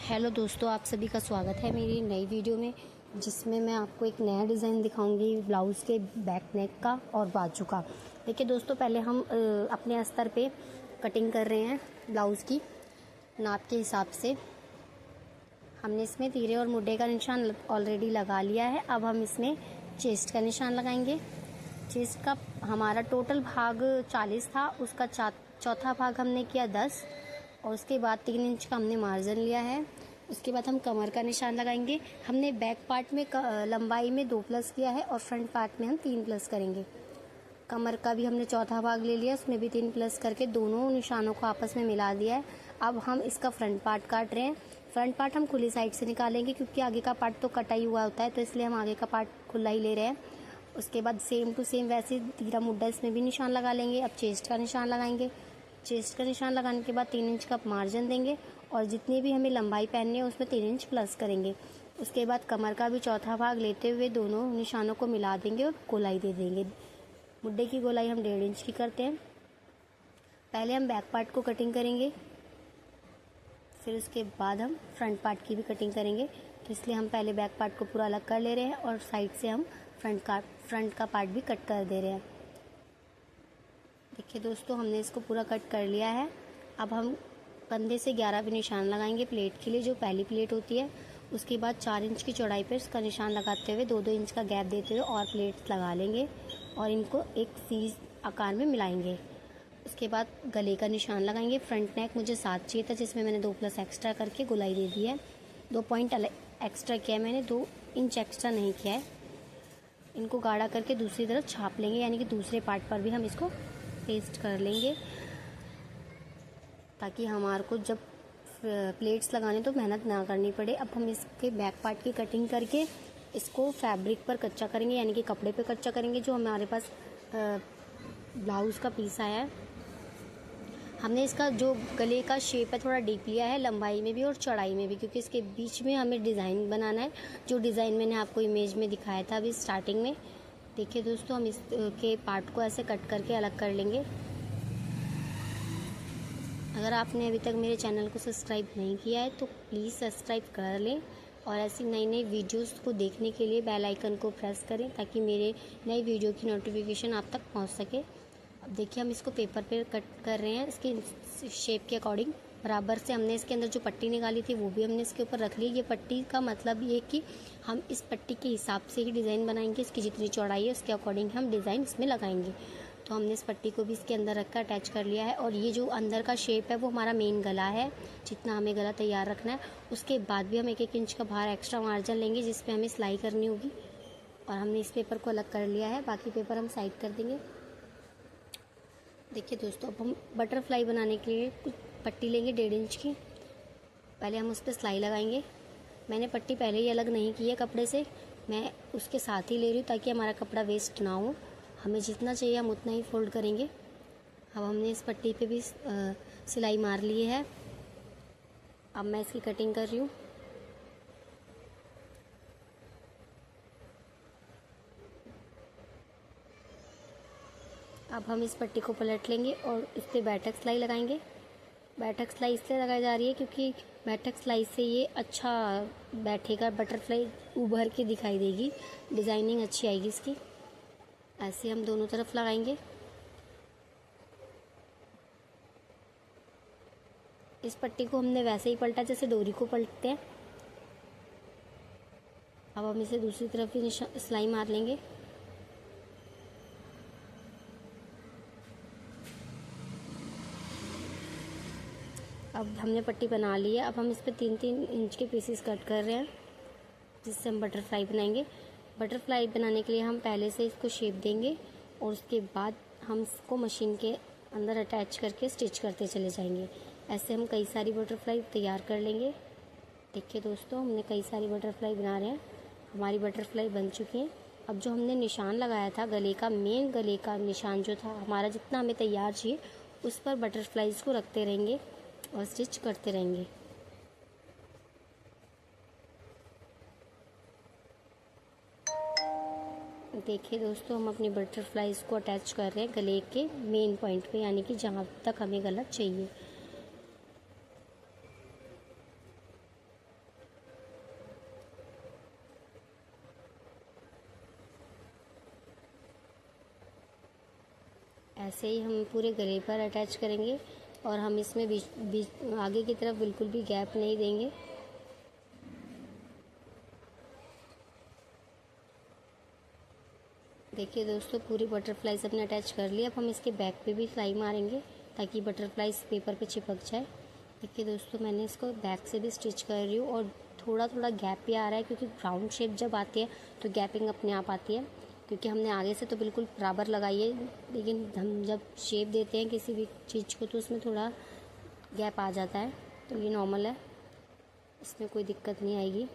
Hello दोस्तों, आप सभी का स्वागत है मेरी नई वीडियो में, जिसमें मैं आपको एक नया डिज़ाइन दिखाऊंगी ब्लाउज़ के बैक नेक का और बाजू का। देखिए दोस्तों, पहले हम अपने स्तर पे कटिंग कर रहे हैं ब्लाउज़ की नाप के हिसाब से। हमने इसमें तीरे और मुड्ढे का निशान ऑलरेडी लगा लिया है। अब हम इसमें चेस्ट का निशान लगाएंगे। चेस्ट का हमारा टोटल भाग 40 था, उसका चौथा भाग हमने किया 10 और उसके बाद 3 इंच का हमने मार्जिन लिया है। उसके बाद हम कमर का निशान लगाएंगे। हमने बैक पार्ट में लंबाई में 2 प्लस किया है और फ्रंट पार्ट में हम 3 प्लस करेंगे। कमर का भी हमने चौथा भाग ले लिया, उसमें भी 3 प्लस करके दोनों निशानों को आपस में मिला दिया है। अब हम इसका फ्रंट पार्ट काट रहे हैं। फ्रंट पार्ट हम खुली साइड से निकालेंगे, क्योंकि आगे का पार्ट तो कटा ही हुआ होता है, तो इसलिए हम आगे का पार्ट खुला ही ले रहे हैं। उसके बाद सेम टू सेम वैसे तीरा मुड्ढा इसमें भी निशान लगा लेंगे। अब चेस्ट का निशान लगाएंगे। चेस्ट का निशान लगाने के बाद 3 इंच का मार्जिन देंगे और जितनी भी हमें लंबाई पहननी है उसमें 3 इंच प्लस करेंगे। उसके बाद कमर का भी चौथा भाग लेते हुए दोनों निशानों को मिला देंगे और गोलाई दे देंगे। मुड्ढे की गोलाई हम 1.5 इंच की करते हैं। पहले हम बैक पार्ट को कटिंग करेंगे, फिर उसके बाद हम फ्रंट पार्ट की भी कटिंग करेंगे। तो इसलिए हम पहले बैक पार्ट को पूरा अलग कर ले रहे हैं और साइड से हम फ्रंट का पार्ट भी कट कर दे रहे हैं। देखिए दोस्तों, हमने इसको पूरा कट कर लिया है। अब हम कंधे से 11 पे निशान लगाएंगे प्लेट के लिए, जो पहली प्लेट होती है। उसके बाद 4 इंच की चौड़ाई पर इसका निशान लगाते हुए 2-2 इंच का गैप देते हुए और प्लेट्स लगा लेंगे और इनको एक सी आकार में मिलाएंगे। उसके बाद गले का निशान लगाएंगे। फ्रंट नेक मुझे 7 चाहिए था, जिसमें मैंने 2 प्लस एक्स्ट्रा करके गोलाई दे दी है। 2 पॉइंट एक्स्ट्रा किया है मैंने, 2 इंच एक्स्ट्रा नहीं किया है। इनको गाढ़ा करके दूसरी तरफ छाप लेंगे, यानी कि दूसरे पार्ट पर भी हम इसको पेस्ट कर लेंगे, ताकि हमारे को जब प्लेट्स लगाने तो मेहनत ना करनी पड़े। अब हम इसके बैक पार्ट की कटिंग करके इसको फैब्रिक पर कच्चा करेंगे, यानी कि कपड़े पे कच्चा करेंगे। जो हमारे पास ब्लाउज़ का पीस आया है, हमने इसका जो गले का शेप है थोड़ा डीप लिया है, लंबाई में भी और चौड़ाई में भी, क्योंकि इसके बीच में हमें डिज़ाइन बनाना है, जो डिज़ाइन मैंने आपको इमेज में दिखाया था अभी स्टार्टिंग में। देखिए दोस्तों, हम इसके पार्ट को ऐसे कट करके अलग कर लेंगे। अगर आपने अभी तक मेरे चैनल को सब्सक्राइब नहीं किया है तो प्लीज़ सब्सक्राइब कर लें और ऐसी नई नई वीडियोस को देखने के लिए बेल आइकन को प्रेस करें, ताकि मेरे नई वीडियो की नोटिफिकेशन आप तक पहुंच सके। अब देखिए, हम इसको पेपर पे कट कर रहे हैं इसकी शेप के अकॉर्डिंग। बराबर से हमने इसके अंदर जो पट्टी निकाली थी वो भी हमने इसके ऊपर रख ली। ये पट्टी का मतलब ये कि हम इस पट्टी के हिसाब से ही डिज़ाइन बनाएंगे। इसकी जितनी चौड़ाई है उसके अकॉर्डिंग हम डिज़ाइन इसमें लगाएंगे। तो हमने इस पट्टी को भी इसके अंदर रखकर अटैच कर लिया है। और ये जो अंदर का शेप है वो हमारा मेन गला है, जितना हमें गला तैयार रखना है। उसके बाद भी हम 1-1 इंच का बाहर एक्स्ट्रा मार्जिन लेंगे, जिस पे हमें सिलाई करनी होगी। और हमने इस पेपर को अलग कर लिया है, बाकी पेपर हम साइड कर देंगे। देखिए दोस्तों, अब हम बटरफ्लाई बनाने के लिए कुछ पट्टी लेंगे 1.5 इंच की। पहले हम उस पर सिलाई लगाएंगे। मैंने पट्टी पहले ही अलग नहीं की है कपड़े से, मैं उसके साथ ही ले रही हूँ, ताकि हमारा कपड़ा वेस्ट ना हो। हमें जितना चाहिए हम उतना ही फोल्ड करेंगे। अब हमने इस पट्टी पे भी सिलाई मार ली है। अब मैं इसकी कटिंग कर रही हूँ। अब हम इस पट्टी को पलट लेंगे और इस पर बैठक सिलाई लगाएंगे। बैठक सिलाई इसलिए लगाई जा रही है क्योंकि बैठक सिलाई से ये अच्छा बैठेगा, बटरफ्लाई उभर के दिखाई देगी, डिज़ाइनिंग अच्छी आएगी इसकी। ऐसे हम दोनों तरफ लगाएंगे। इस पट्टी को हमने वैसे ही पलटा जैसे डोरी को पलटते हैं। अब हम इसे दूसरी तरफ भी सिलाई मार लेंगे। अब हमने पट्टी बना ली है। अब हम इस पर 3-3 इंच के पीसेस कट कर रहे हैं, जिससे हम बटरफ्लाई बनाएंगे। बटरफ्लाई बनाने के लिए हम पहले से इसको शेप देंगे और उसके बाद हम इसको मशीन के अंदर अटैच करके स्टिच करते चले जाएंगे। ऐसे हम कई सारी बटरफ्लाई तैयार कर लेंगे। देखिए दोस्तों, हमने कई सारी बटरफ्लाई बना रहे हैं। हमारी बटरफ्लाई बन चुकी है। अब जो हमने निशान लगाया था गले का, मेन गले का निशान जो था हमारा, जितना हमें तैयार चाहिए उस पर बटरफ्लाइज को रखते रहेंगे और स्टिच करते रहेंगे। देखिए दोस्तों, हम अपनी बटरफ्लाइज को अटैच कर रहे हैं गले के मेन पॉइंट पे, यानी कि जहाँ तक हमें गला चाहिए। ऐसे ही हम पूरे गले पर अटैच करेंगे और हम इसमें बीच आगे की तरफ बिल्कुल भी गैप नहीं देंगे। देखिए दोस्तों, पूरी बटरफ्लाइज अपने अटैच कर लिया। अब हम इसके बैक पे भी सिलाई मारेंगे ताकि बटरफ्लाइज पेपर पे चिपक जाए। देखिए दोस्तों, मैंने इसको बैक से भी स्टिच कर रही हूँ और थोड़ा थोड़ा गैप भी आ रहा है क्योंकि राउंड शेप जब आती है तो गैपिंग अपने आप आती है, क्योंकि हमने आगे से तो बिल्कुल बराबर लगाई है, लेकिन हम जब शेप देते हैं किसी भी चीज़ को तो उसमें थोड़ा गैप आ जाता है। तो ये नॉर्मल है, इसमें कोई दिक्कत नहीं आएगी।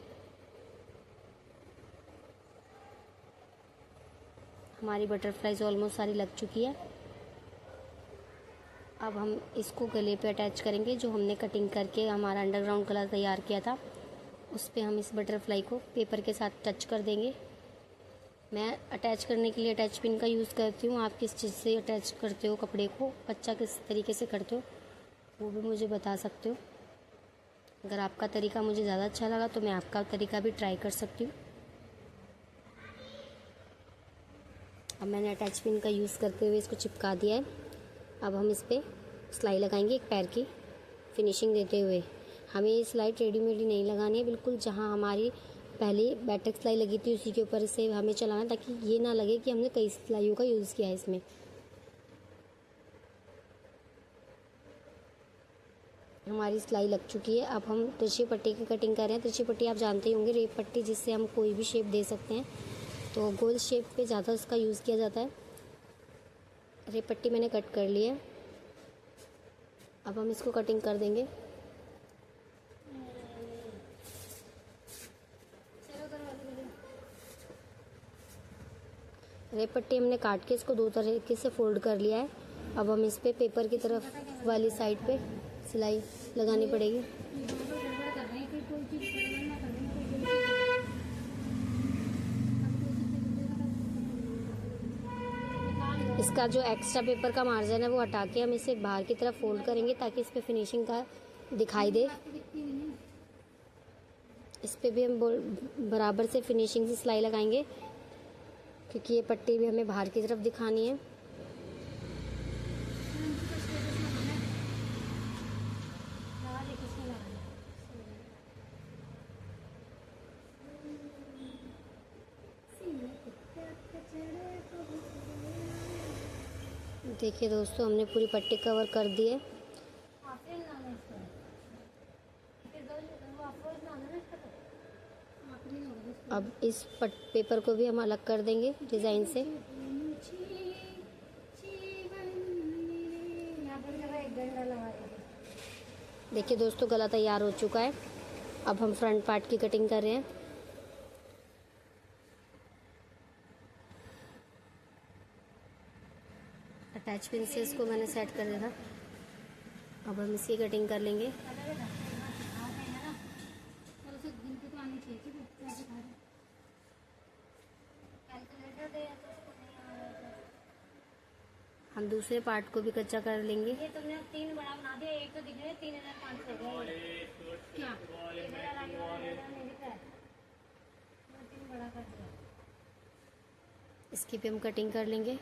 हमारी बटरफ्लाइज ऑलमोस्ट सारी लग चुकी है। अब हम इसको गले पे अटैच करेंगे। जो हमने कटिंग करके हमारा अंडरग्राउंड गला तैयार किया था उस पे हम इस बटरफ्लाई को पेपर के साथ टच कर देंगे। मैं अटैच करने के लिए अटैच पिन का यूज़ करती हूँ। आप किस चीज़ से अटैच करते हो कपड़े को, कच्चा किस तरीके से करते हो वो भी मुझे बता सकते हो। अगर आपका तरीका मुझे ज़्यादा अच्छा लगा तो मैं आपका तरीका भी ट्राई कर सकती हूँ। अब मैंने अटैच पिन का यूज़ करते हुए इसको चिपका दिया है। अब हम इस पर सिलाई लगाएंगे एक पैर की फिनिशिंग देते हुए। हमें ये सिलाई टेढ़ी-मेढ़ी नहीं लगानी है, बिल्कुल जहाँ हमारी पहले बैटक सिलाई लगी थी उसी के ऊपर से हमें चलाना है, ताकि ये ना लगे कि हमने कई सिलाइयों का यूज़ किया है इसमें। हमारी सिलाई लग चुकी है। अब हम तिरछी पट्टी की कटिंग कर रहे हैं। तिरछी पट्टी आप जानते ही होंगे, रेप पट्टी, जिससे हम कोई भी शेप दे सकते हैं। तो गोल शेप पे ज़्यादा उसका यूज़ किया जाता है। रेप पट्टी मैंने कट कर ली है। अब हम इसको कटिंग कर देंगे। रेप पट्टी हमने काट के इसको दो तरीके से फोल्ड कर लिया है। अब हम इस पे पेपर की तरफ वाली साइड पे सिलाई लगानी पड़ेगी। इसका जो एक्स्ट्रा पेपर का मार्जिन है वो हटा के हम इसे बाहर की तरफ फोल्ड करेंगे ताकि इस पे फिनिशिंग का दिखाई दे। इस पे भी हम बराबर से फिनिशिंग से सिलाई लगाएंगे क्योंकि ये पट्टी भी हमें बाहर की तरफ दिखानी है। देखिए दोस्तों, हमने पूरी पट्टी कवर कर दी है। अब इस पेपर को भी हम अलग कर देंगे डिज़ाइन से। देखिए दोस्तों, गला तैयार हो चुका है। अब हम फ्रंट पार्ट की कटिंग कर रहे हैं। अटैच पिन से इसको मैंने सेट कर दिया था। अब हम इसकी कटिंग कर लेंगे। हम दूसरे पार्ट को भी कच्चा कर लेंगे। ये तुमने 3 बड़ा बना दिया, एक तो दिख रहा है 3500 का क्या? इसकी भी हम कटिंग कर लेंगे।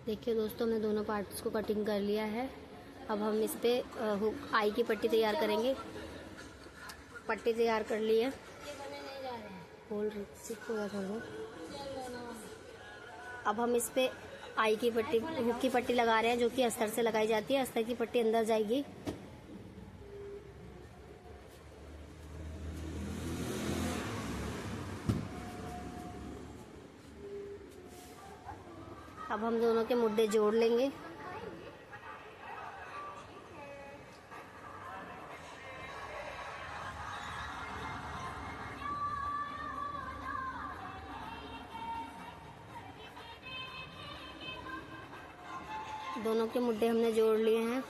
देखिए दोस्तों, हमने दोनों पार्ट्स को कटिंग कर लिया है। अब हम इस पे आई की पट्टी तैयार करेंगे। पट्टी तैयार कर ली है। अब हम इस पे आई की पट्टी, हुक की पट्टी लगा रहे हैं, जो कि अस्तर से लगाई जाती है। अस्तर की पट्टी अंदर जाएगी। अब हम दोनों के मुड्डे जोड़ लेंगे। दोनों के मुड्डे हमने जोड़ लिए हैं।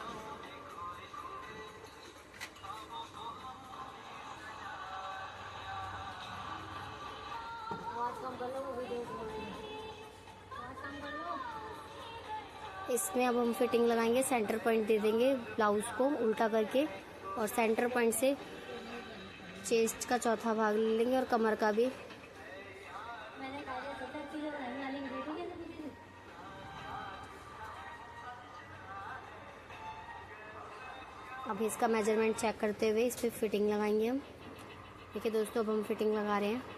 इसमें अब हम फिटिंग लगाएंगे, सेंटर पॉइंट दे देंगे ब्लाउज़ को उल्टा करके, और सेंटर पॉइंट से चेस्ट का चौथा भाग ले लेंगे और कमर का भी। अब इसका मेजरमेंट चेक करते हुए इस पर फिटिंग लगाएंगे हम। देखिए दोस्तों, अब हम फिटिंग लगा रहे हैं।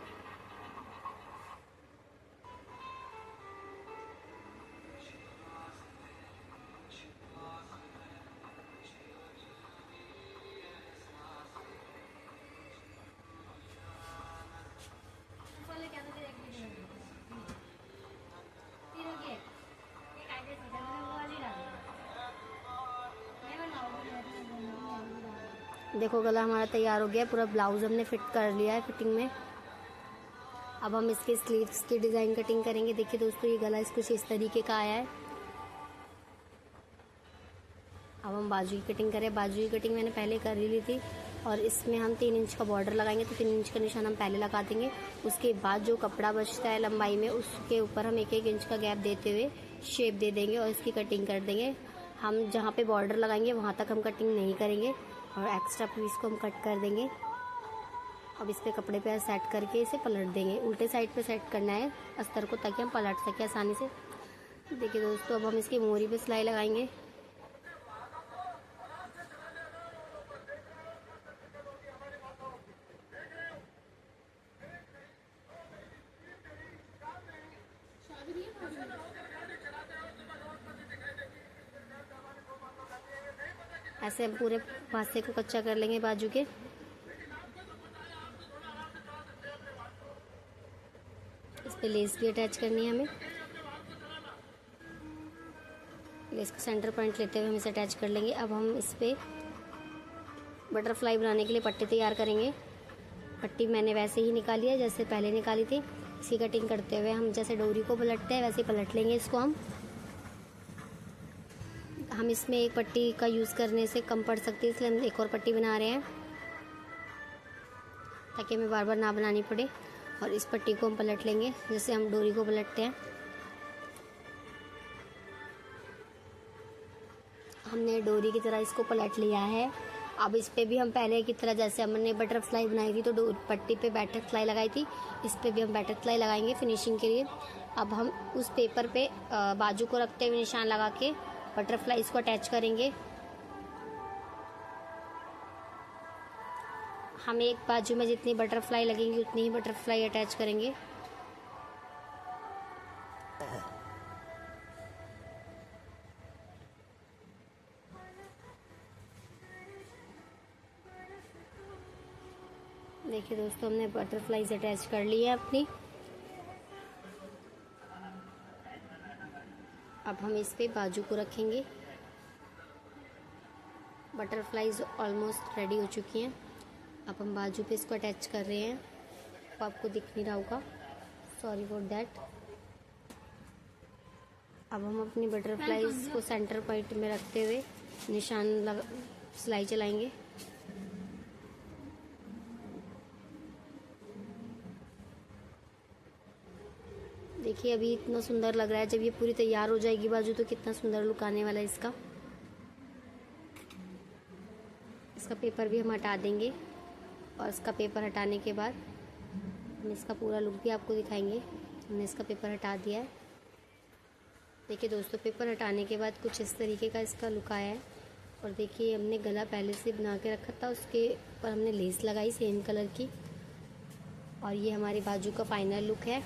देखो गला हमारा तैयार हो गया, पूरा ब्लाउज हमने फिट कर लिया है फिटिंग में। अब हम इसके स्लीव्स की डिज़ाइन कटिंग करेंगे। देखिए दोस्तों, ये गला कुछ इस तरीके का आया है। अब हम बाजू की कटिंग करें। बाजू की कटिंग मैंने पहले कर ही ली थी, और इसमें हम 3 इंच का बॉर्डर लगाएंगे, तो 3 इंच का निशान हम पहले लगा देंगे। उसके बाद जो कपड़ा बचता है लंबाई में, उसके ऊपर हम 1-1 इंच का गैप देते हुए शेप दे देंगे और इसकी कटिंग कर देंगे। हम जहाँ पे बॉर्डर लगाएंगे वहाँ तक हम कटिंग नहीं करेंगे, और एक्स्ट्रा पीस को हम कट कर देंगे। अब इस पे कपड़े पे सेट करके इसे पलट देंगे। उल्टे साइड पे सेट करना है अस्तर को, ताकि हम पलट सकें आसानी से। देखिए दोस्तों, अब हम इसकी मोहरी पे सिलाई लगाएंगे। ऐसे हम पूरे पासे को कच्चा कर लेंगे बाजू के। इस पे लेस भी अटैच करनी है हमें। लेस का सेंटर पॉइंट लेते हुए हम इसे अटैच कर लेंगे। अब हम इस पे बटरफ्लाई बनाने के लिए पट्टी तैयार करेंगे। पट्टी मैंने वैसे ही निकाली है जैसे पहले निकाली थी। इसी कटिंग करते हुए हम जैसे डोरी को पलटते हैं वैसे पलट लेंगे इसको। हम इसमें एक पट्टी का यूज़ करने से कम पड़ सकती है, इसलिए हम एक और पट्टी बना रहे हैं, ताकि हमें बार बार ना बनानी पड़े। और इस पट्टी को हम पलट लेंगे जैसे हम डोरी को पलटते हैं। हमने डोरी की तरह इसको पलट लिया है। अब इस पे भी हम पहले की तरह जैसे हमने बटरफ्लाई बनाई थी तो पट्टी पे बटरफ्लाई लगाई थी, इस पे भी हम बटरफ्लाई लगाएंगे फिनिशिंग के लिए। अब हम उस पेपर पे बाजू को रखते हुए निशान लगा के बटरफ्लाईज को अटैच करेंगे। हम एक बाजू में जितनी बटरफ्लाई लगेंगी उतनी ही बटरफ्लाई अटैच करेंगे। देखिए दोस्तों, हमने बटरफ्लाईज अटैच कर ली है अपनी। अब हम इस पे बाजू को रखेंगे। बटरफ्लाईज ऑलमोस्ट रेडी हो चुकी हैं। अब हम बाजू पे इसको अटैच कर रहे हैं। तो आपको दिख नहीं रहा होगा, सॉरी फॉर दैट। अब हम अपनी बटरफ्लाईज को सेंटर पॉइंट में रखते हुए निशान सिलाई चलाएंगे। देखिए अभी इतना सुंदर लग रहा है। जब ये पूरी तैयार हो जाएगी बाजू तो कितना सुंदर लुक आने वाला है इसका। इसका पेपर भी हम हटा देंगे, और इसका पेपर हटाने के बाद हम इसका पूरा लुक भी आपको दिखाएंगे। हमने इसका पेपर हटा दिया है। देखिए दोस्तों, पेपर हटाने के बाद कुछ इस तरीके का इसका लुक आया है। और देखिए हमने गला पहले से बना के रखा था, उसके ऊपर हमने लेस लगाई सेम कलर की, और ये हमारी बाजू का फाइनल लुक है।